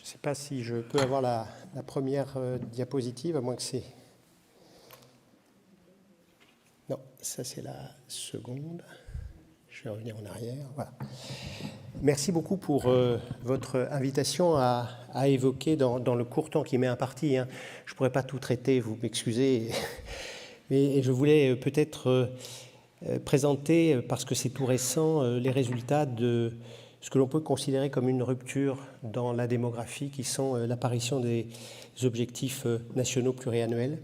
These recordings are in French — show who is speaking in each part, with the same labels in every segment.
Speaker 1: ne sais pas si je peux avoir la première diapositive, à moins que c'est... Non, ça c'est la seconde. Je vais revenir en arrière. Voilà. Merci beaucoup pour votre invitation à évoquer dans le court temps qui m'est imparti. Je ne pourrais pas tout traiter, vous m'excusez. Mais je voulais peut-être présenter, parce que c'est tout récent, les résultats de ce que l'on peut considérer comme une rupture dans la démographie, qui sont l'apparition des objectifs nationaux pluriannuels,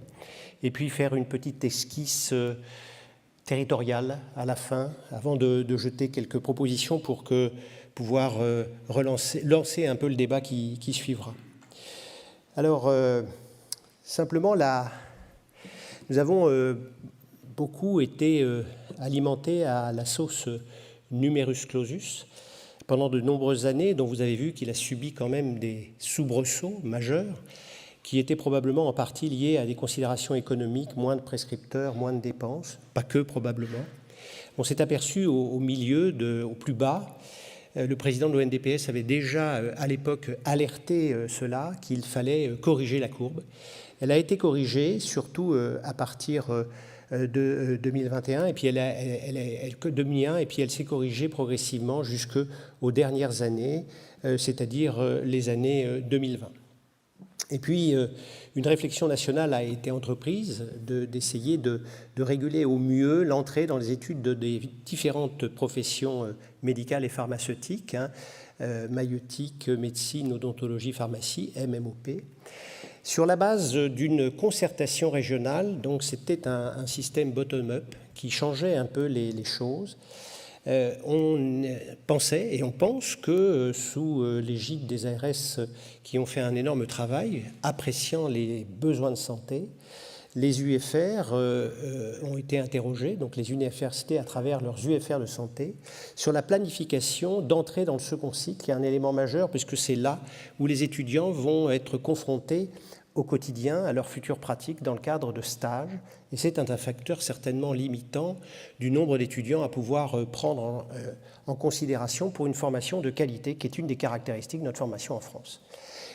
Speaker 1: et puis faire une petite esquisse territoriale à la fin, avant de jeter quelques propositions pour pouvoir lancer un peu le débat qui suivra. Alors, simplement, nous avons beaucoup été alimentés à la sauce numerus clausus pendant de nombreuses années, dont vous avez vu qu'il a subi quand même des soubresauts majeurs qui étaient probablement en partie liés à des considérations économiques, moins de prescripteurs, moins de dépenses, pas que probablement. On s'est aperçu au milieu, au plus bas, le président de l'ONDPS avait déjà à l'époque alerté cela, qu'il fallait corriger la courbe. Elle a été corrigée, surtout à partir de 2021, et puis elle s'est corrigée progressivement jusqu'aux dernières années, c'est-à-dire les années 2020. Et puis, une réflexion nationale a été entreprise d'essayer de réguler au mieux l'entrée dans les études des différentes professions médicales et pharmaceutiques, maïeutique, médecine, odontologie, pharmacie, MMOP, sur la base d'une concertation régionale. Donc c'était un système bottom-up qui changeait un peu les choses. On pensait et on pense que sous l'égide des ARS qui ont fait un énorme travail, appréciant les besoins de santé, les UFR ont été interrogés, donc les universités à travers leurs UFR de santé, sur la planification d'entrée dans le second cycle, qui est un élément majeur puisque c'est là où les étudiants vont être confrontés au quotidien à leurs futures pratiques dans le cadre de stages. Et c'est un facteur certainement limitant du nombre d'étudiants à pouvoir prendre en considération pour une formation de qualité, qui est une des caractéristiques de notre formation en France.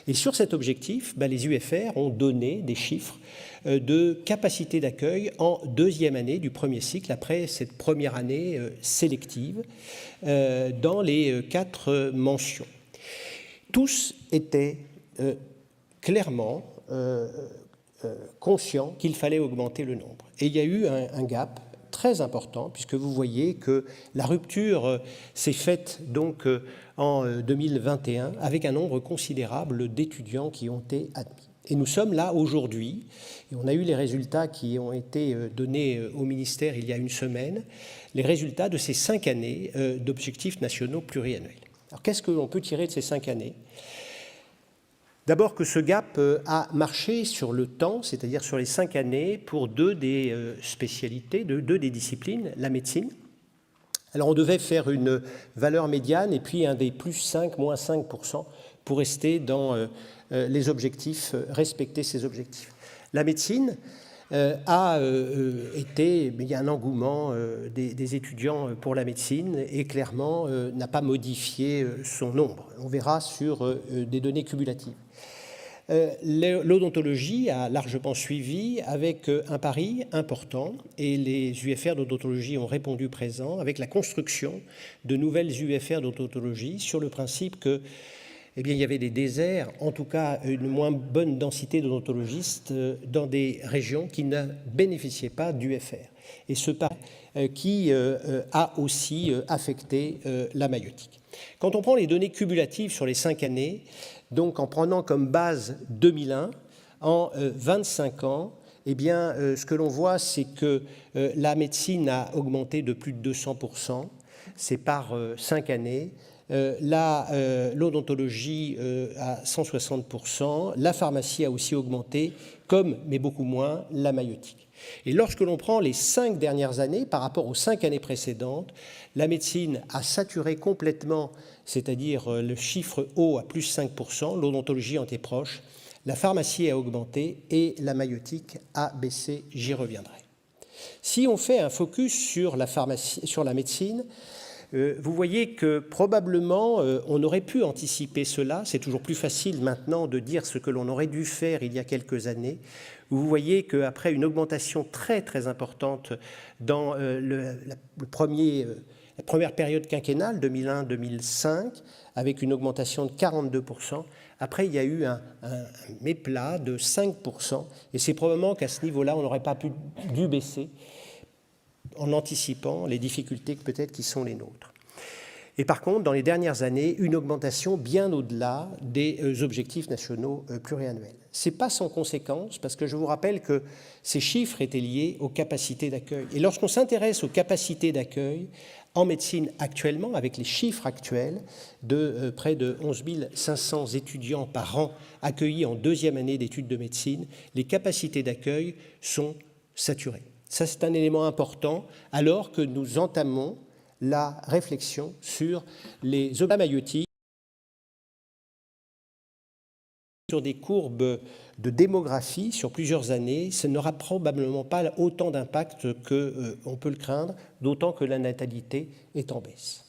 Speaker 1: Et sur cet objectif, les UFR ont donné des chiffres de capacité d'accueil en deuxième année du premier cycle, après cette première année sélective, dans les 4 mentions. Tous étaient clairement conscients qu'il fallait augmenter le nombre. Et il y a eu un gap très important, puisque vous voyez que la rupture s'est faite donc en 2021 avec un nombre considérable d'étudiants qui ont été admis. Et nous sommes là aujourd'hui, et on a eu les résultats qui ont été donnés au ministère il y a une semaine, les résultats de ces 5 années d'objectifs nationaux pluriannuels. Alors qu'est-ce que l'on peut tirer de ces 5 années ? D'abord que ce gap a marché sur le temps, c'est-à-dire sur les 5 années, pour 2 des spécialités, 2 des disciplines, la médecine. Alors on devait faire une valeur médiane et puis un des plus 5, moins 5% pour rester dans les objectifs, respecter ces objectifs. La médecine a été, il y a un engouement des étudiants pour la médecine et clairement n'a pas modifié son nombre. On verra sur des données cumulatives. L'odontologie a largement suivi avec un pari important et les UFR d'odontologie ont répondu présent avec la construction de nouvelles UFR d'odontologie sur le principe que il y avait des déserts, en tout cas une moins bonne densité d'odontologistes dans des régions qui ne bénéficiaient pas d'UFR. Et ce pari qui a aussi affecté la maïeutique. Quand on prend les données cumulatives sur les 5 années, donc en prenant comme base 2001, en 25 ans, ce que l'on voit, c'est que la médecine a augmenté de plus de 200%, c'est par 5 années, l'odontologie à 160%, la pharmacie a aussi augmenté, mais beaucoup moins, la maïeutique. Et lorsque l'on prend les 5 dernières années par rapport aux 5 années précédentes, la médecine a saturé complètement, c'est-à-dire le chiffre haut à plus 5%, l'odontologie en était proche, la pharmacie a augmenté et la maïeutique a baissé, j'y reviendrai. Si on fait un focus sur la médecine, vous voyez que probablement on aurait pu anticiper cela. C'est toujours plus facile maintenant de dire ce que l'on aurait dû faire il y a quelques années. Vous voyez qu'après une augmentation très très importante dans la première période quinquennale, 2001-2005, avec une augmentation de 42%, après il y a eu un méplat de 5%, et c'est probablement qu'à ce niveau-là, on n'aurait pas dû baisser en anticipant les difficultés peut-être qui sont les nôtres. Et par contre, dans les dernières années, une augmentation bien au-delà des objectifs nationaux pluriannuels. Ce n'est pas sans conséquence, parce que je vous rappelle que ces chiffres étaient liés aux capacités d'accueil. Et lorsqu'on s'intéresse aux capacités d'accueil en médecine actuellement, avec les chiffres actuels de près de 11 500 étudiants par an accueillis en deuxième année d'études de médecine, les capacités d'accueil sont saturées. Ça, c'est un élément important, alors que nous entamons la réflexion sur les hôpitaux maïotiques, sur des courbes de démographie sur plusieurs années. Ça n'aura probablement pas autant d'impact qu'on peut le craindre, d'autant que la natalité est en baisse.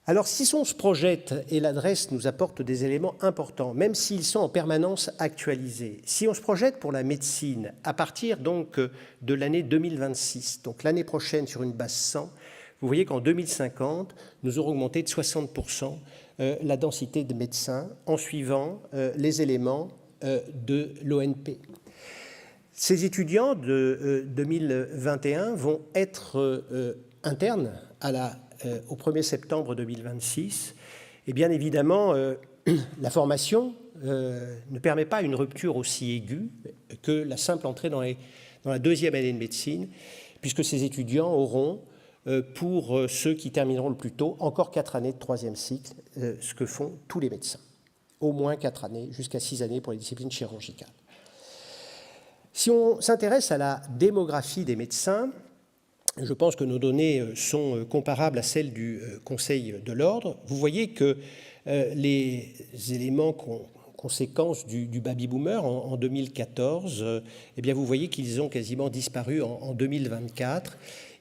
Speaker 1: Alors, si on se projette, et l'adresse nous apporte des éléments importants, même s'ils sont en permanence actualisés, si on se projette pour la médecine, à partir donc de l'année 2026, donc l'année prochaine sur une base 100, vous voyez qu'en 2050, nous aurons augmenté de 60% la densité de médecins en suivant les éléments de l'ONP. Ces étudiants de 2021 vont être internes au 1er septembre 2026. Et bien évidemment, la formation ne permet pas une rupture aussi aiguë que la simple entrée dans la deuxième année de médecine, puisque ces étudiants auront, pour ceux qui termineront le plus tôt, encore 4 années de troisième cycle, ce que font tous les médecins. Au moins 4 années, jusqu'à 6 années pour les disciplines chirurgicales. Si on s'intéresse à la démographie des médecins, je pense que nos données sont comparables à celles du Conseil de l'Ordre. Vous voyez que les éléments conséquences du baby-boomer en 2014, eh bien vous voyez qu'ils ont quasiment disparu en 2024.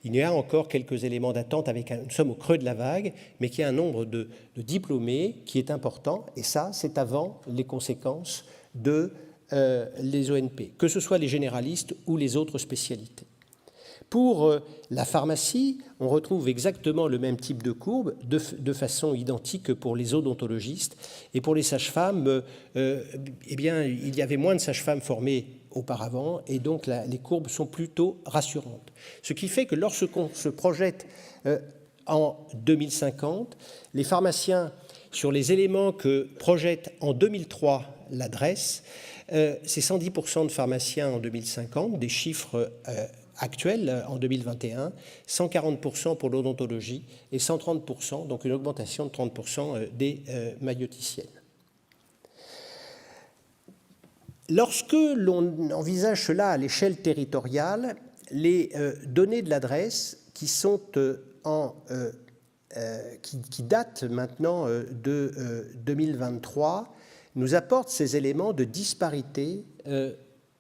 Speaker 1: Il y a encore quelques éléments d'attente avec nous sommes au creux de la vague, mais qu'il y a un nombre de diplômés qui est important, et ça, c'est avant les conséquences de les ONP, que ce soit les généralistes ou les autres spécialités. Pour la pharmacie, on retrouve exactement le même type de courbe, de façon identique que pour les odontologistes. Et pour les sages-femmes, eh bien, il y avait moins de sages-femmes formées auparavant, et donc les courbes sont plutôt rassurantes. Ce qui fait que lorsqu'on se projette en 2050, les pharmaciens, sur les éléments que projette en 2003 l'adresse, c'est 110% de pharmaciens en 2050, des chiffres actuels en 2021, 140% pour l'odontologie et 130%, donc une augmentation de 30% des maïoticiennes. Lorsque l'on envisage cela à l'échelle territoriale, les données de l'adresse qui sont qui datent maintenant de 2023 nous apportent ces éléments de disparité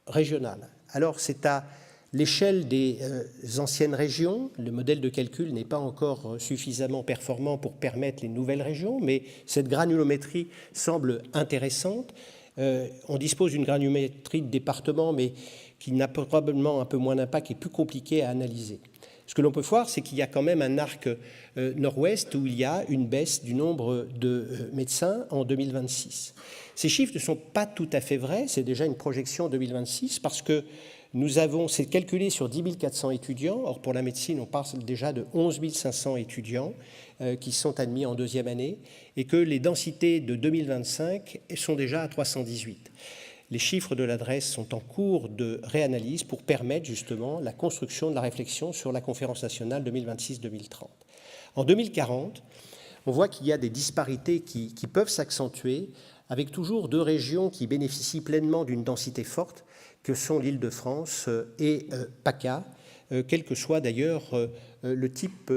Speaker 1: régionale. Alors c'est à l'échelle des anciennes régions, le modèle de calcul n'est pas encore suffisamment performant pour permettre les nouvelles régions, mais cette granulométrie semble intéressante. On dispose d'une granulométrie de département, mais qui n'a probablement un peu moins d'impact et plus compliqué à analyser. Ce que l'on peut voir, c'est qu'il y a quand même un arc nord-ouest où il y a une baisse du nombre de médecins en 2026. Ces chiffres ne sont pas tout à fait vrais, c'est déjà une projection en 2026, parce que c'est calculé sur 10 400 étudiants. Or, pour la médecine, on parle déjà de 11 500 étudiants qui sont admis en deuxième année et que les densités de 2025 sont déjà à 318. Les chiffres de l'adresse sont en cours de réanalyse pour permettre justement la construction de la réflexion sur la conférence nationale 2026-2030. En 2040, on voit qu'il y a des disparités qui peuvent s'accentuer avec toujours 2 régions qui bénéficient pleinement d'une densité forte, que sont l'Île-de-France et PACA, quel que soit d'ailleurs le type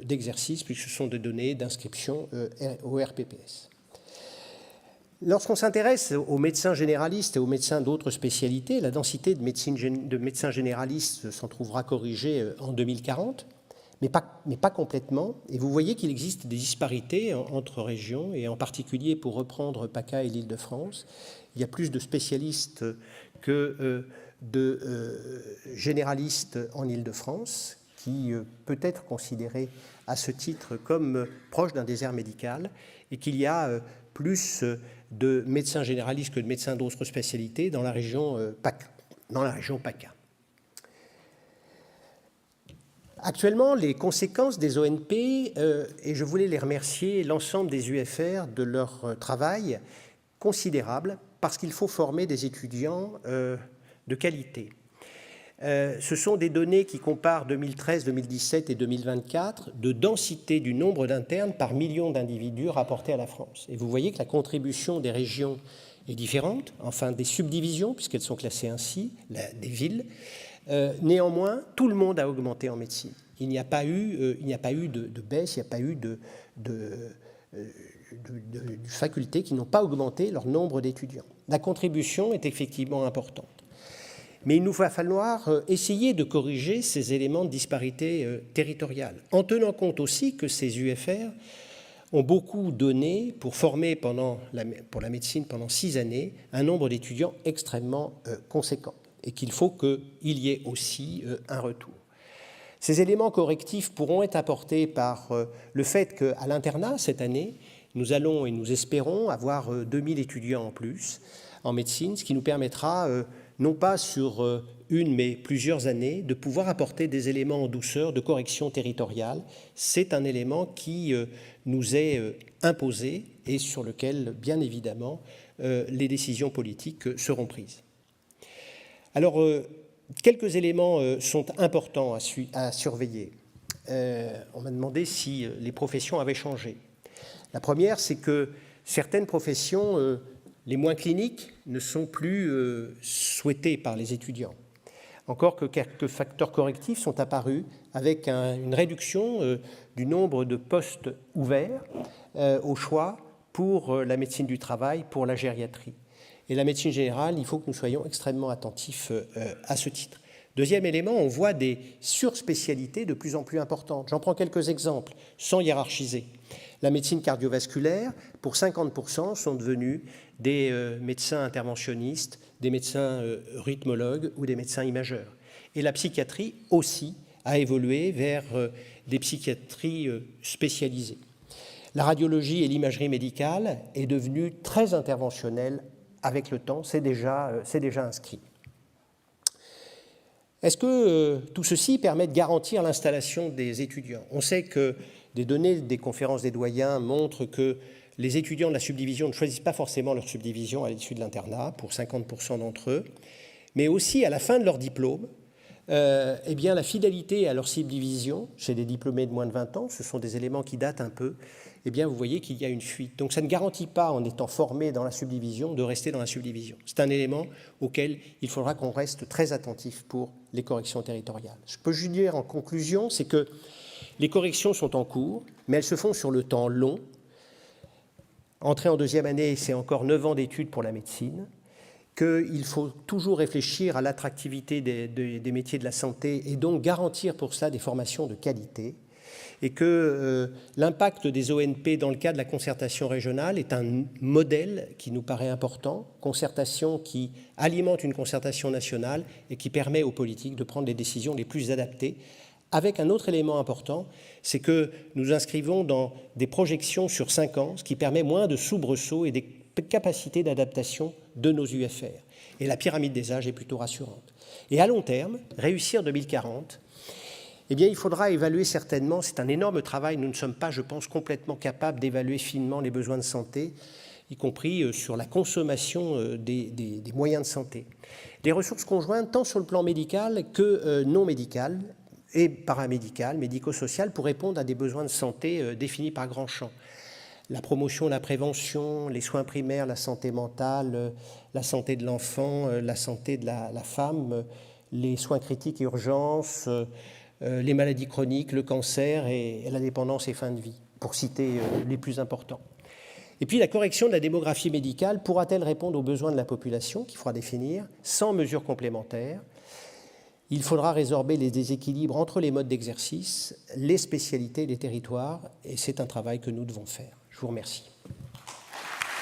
Speaker 1: d'exercice, puisque ce sont des données d'inscription au RPPS. Lorsqu'on s'intéresse aux médecins généralistes et aux médecins d'autres spécialités, la densité de médecins généralistes s'en trouvera corrigée en 2040, mais pas complètement. Et vous voyez qu'il existe des disparités entre régions, et en particulier pour reprendre PACA et l'Île-de-France, il y a plus de spécialistes que de généralistes en Île-de-France, qui peut être considéré à ce titre comme proche d'un désert médical, et qu'il y a plus de médecins généralistes que de médecins d'autres spécialités dans la région PACA. Actuellement, les conséquences des ONP, et je voulais les remercier, l'ensemble des UFR, de leur travail considérable, parce qu'il faut former des étudiants de qualité. Ce sont des données qui comparent 2013, 2017 et 2024 de densité du nombre d'internes par million d'individus rapportés à la France. Et vous voyez que la contribution des régions est différente, enfin des subdivisions, puisqu'elles sont classées ainsi, des villes. Néanmoins, tout le monde a augmenté en médecine. Il n'y a pas eu de baisse, il n'y a pas eu de facultés qui n'ont pas augmenté leur nombre d'étudiants. La contribution est effectivement importante. Mais il nous va falloir essayer de corriger ces éléments de disparité territoriale, en tenant compte aussi que ces UFR ont beaucoup donné pour former pour la médecine pendant 6 années un nombre d'étudiants extrêmement conséquent, et qu'il faut qu'il y ait aussi un retour. Ces éléments correctifs pourront être apportés par le fait qu'à l'internat, cette année, nous allons et nous espérons avoir 2000 étudiants en plus en médecine, ce qui nous permettra, non pas sur une, mais plusieurs années, de pouvoir apporter des éléments en douceur de correction territoriale. C'est un élément qui nous est imposé et sur lequel, bien évidemment, les décisions politiques seront prises. Alors, quelques éléments sont importants à surveiller. On m'a demandé si les professions avaient changé. La première, c'est que certaines professions, les moins cliniques, ne sont plus souhaitées par les étudiants. Encore que quelques facteurs correctifs sont apparus avec une réduction du nombre de postes ouverts au choix pour la médecine du travail, pour la gériatrie. Et la médecine générale, il faut que nous soyons extrêmement attentifs à ce titre. Deuxième élément, on voit des surspécialités de plus en plus importantes. J'en prends quelques exemples, sans hiérarchiser. La médecine cardiovasculaire, pour 50%, sont devenus des médecins interventionnistes, des médecins rythmologues ou des médecins imageurs. Et la psychiatrie aussi a évolué vers des psychiatries spécialisées. La radiologie et l'imagerie médicale est devenue très interventionnelle avec le temps, c'est déjà inscrit. Est-ce que tout ceci permet de garantir l'installation des étudiants? On sait que des données des conférences des doyens montrent que les étudiants de la subdivision ne choisissent pas forcément leur subdivision à l'issue de l'internat, pour 50% d'entre eux, mais aussi à la fin de leur diplôme, eh bien, la fidélité à leur subdivision, chez des diplômés de moins de 20 ans, ce sont des éléments qui datent un peu, eh bien, vous voyez qu'il y a une fuite. Donc ça ne garantit pas, en étant formé dans la subdivision, de rester dans la subdivision. C'est un élément auquel il faudra qu'on reste très attentif pour les corrections territoriales. Ce que je peux dire en conclusion, c'est que les corrections sont en cours, mais elles se font sur le temps long. Entrer en deuxième année, c'est encore 9 ans d'études pour la médecine, qu'il faut toujours réfléchir à l'attractivité des métiers de la santé et donc garantir pour cela des formations de qualité, et que l'impact des ONP dans le cadre de la concertation régionale est un modèle qui nous paraît important, concertation qui alimente une concertation nationale et qui permet aux politiques de prendre les décisions les plus adaptées, avec un autre élément important, c'est que nous inscrivons dans des projections sur 5 ans, ce qui permet moins de soubresauts et des capacités d'adaptation de nos UFR. Et la pyramide des âges est plutôt rassurante. Et à long terme, réussir 2040, eh bien, il faudra évaluer certainement, c'est un énorme travail, nous ne sommes pas, je pense, complètement capables d'évaluer finement les besoins de santé, y compris sur la consommation des moyens de santé. Les ressources conjointes, tant sur le plan médical que non médical, et paramédical, médico-social, pour répondre à des besoins de santé définis par grands champs. La promotion, la prévention, les soins primaires, la santé mentale, la santé de l'enfant, la santé de la femme, les soins critiques et urgences, les maladies chroniques, le cancer et la dépendance et fin de vie, pour citer les plus importants. Et puis la correction de la démographie médicale pourra-t-elle répondre aux besoins de la population, qu'il faudra définir, sans mesures complémentaires? Il faudra résorber les déséquilibres entre les modes d'exercice, les spécialités et les territoires, et c'est un travail que nous devons faire. Je vous remercie.